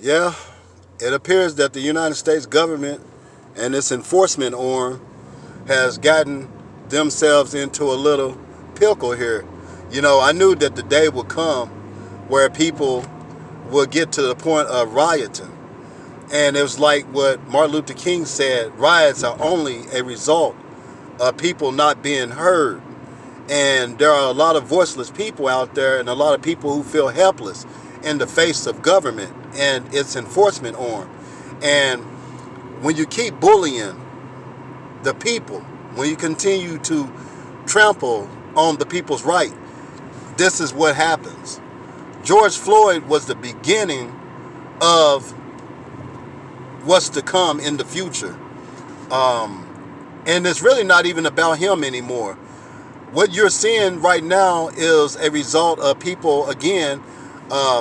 Yeah, it appears that the United States government and its enforcement arm has gotten themselves into a little pickle here. I knew that the day would come where people would get to the point of rioting. And it was like what Martin Luther King said, riots are only a result of people not being heard. And there are a lot of voiceless people out there and a lot of people who feel helpless in the face of government and its enforcement arm. And when you keep bullying the people, when you continue to trample on the people's right, this is what happens. George Floyd was the beginning of what's to come in the future. And it's really not even about him anymore. What you're seeing right now is a result of people, again,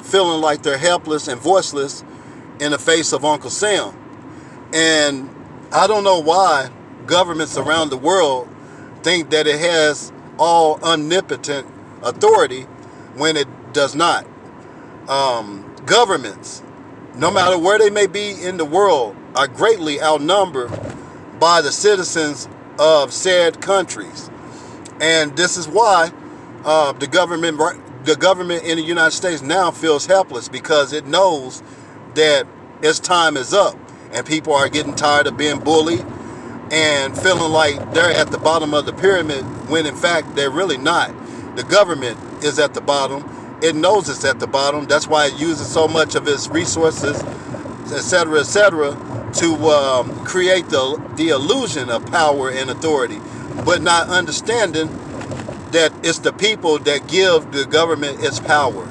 feeling like they're helpless and voiceless in the face of Uncle Sam. And I don't know why governments around the world think that it has all omnipotent authority when it does not. Governments, no matter where they may be in the world, are greatly outnumbered by the citizens of said countries. And this is why the government in the United States now feels helpless, because it knows that its time is up and people are getting tired of being bullied and feeling like they're at the bottom of the pyramid when in fact they're really not. The government is at the bottom. It knows it's at the bottom. That's why it uses so much of its resources, etc., etc., to create the illusion of power and authority, but not understanding that it's the people that give the government its power.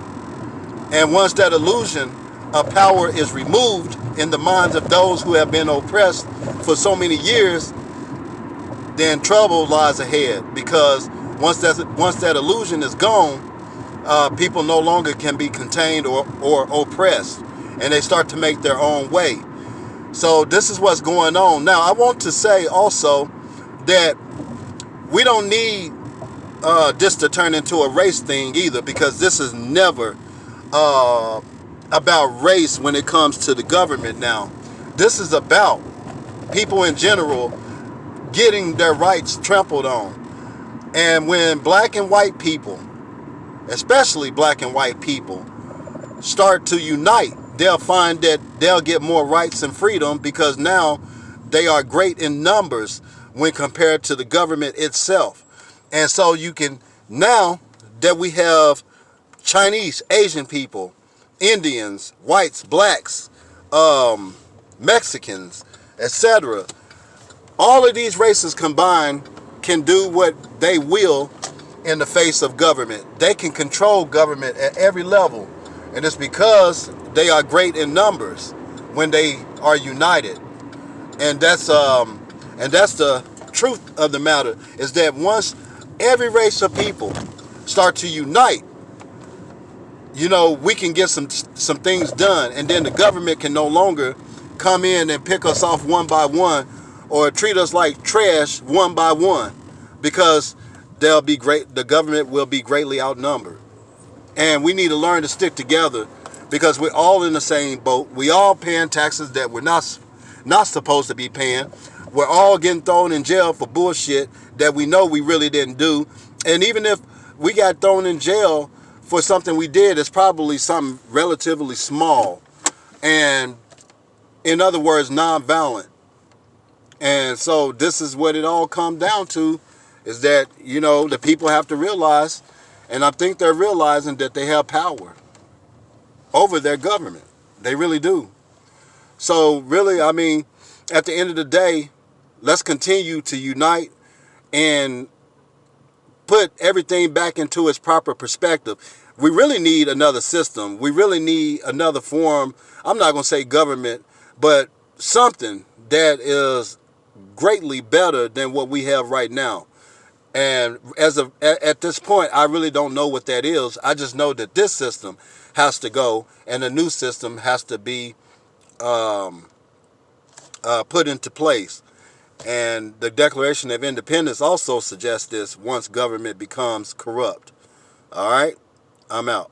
And once that illusion of power is removed in the minds of those who have been oppressed for so many years, then trouble lies ahead. Because once that illusion is gone, people no longer can be contained or oppressed, and they start to make their own way. So this is what's going on. Now, I want to say also that we don't need this to turn into a race thing either, because this is never about race when it comes to the government now. This is about people in general getting their rights trampled on. And when black and white people, especially black and white people, start to unite, they'll find that they'll get more rights and freedom, because now they are great in numbers when compared to the government itself. And so you can, now that we have Chinese, Asian people, Indians, whites, blacks, Mexicans, etc., all of these races combined can do what they will in the face of government. They can control government at every level. And it's because they are great in numbers when they are united. And that's the truth of the matter, is that once every race of people start to unite, we can get some things done, and then the government can no longer come in and pick us off one by one or treat us like trash one by one, because the government will be greatly outnumbered. And we need to learn to stick together, because we're all in the same boat. We all paying taxes that we're not supposed to be paying. We're all getting thrown in jail for bullshit that we know we really didn't do. And even if we got thrown in jail for something we did, it's probably something relatively small. And in other words, non-violent. And so this is what it all comes down to, is that, the people have to realize, and I think they're realizing, that they have power over their government. They really do. So really, at the end of the day, let's continue to unite and put everything back into its proper perspective. We really need another system. We really need another form. I'm not going to say government, but something that is greatly better than what we have right now. And at this point, I really don't know what that is. I just know that this system has to go, and a new system has to be put into place. And the Declaration of Independence also suggests this: once government becomes corrupt. All right, I'm out.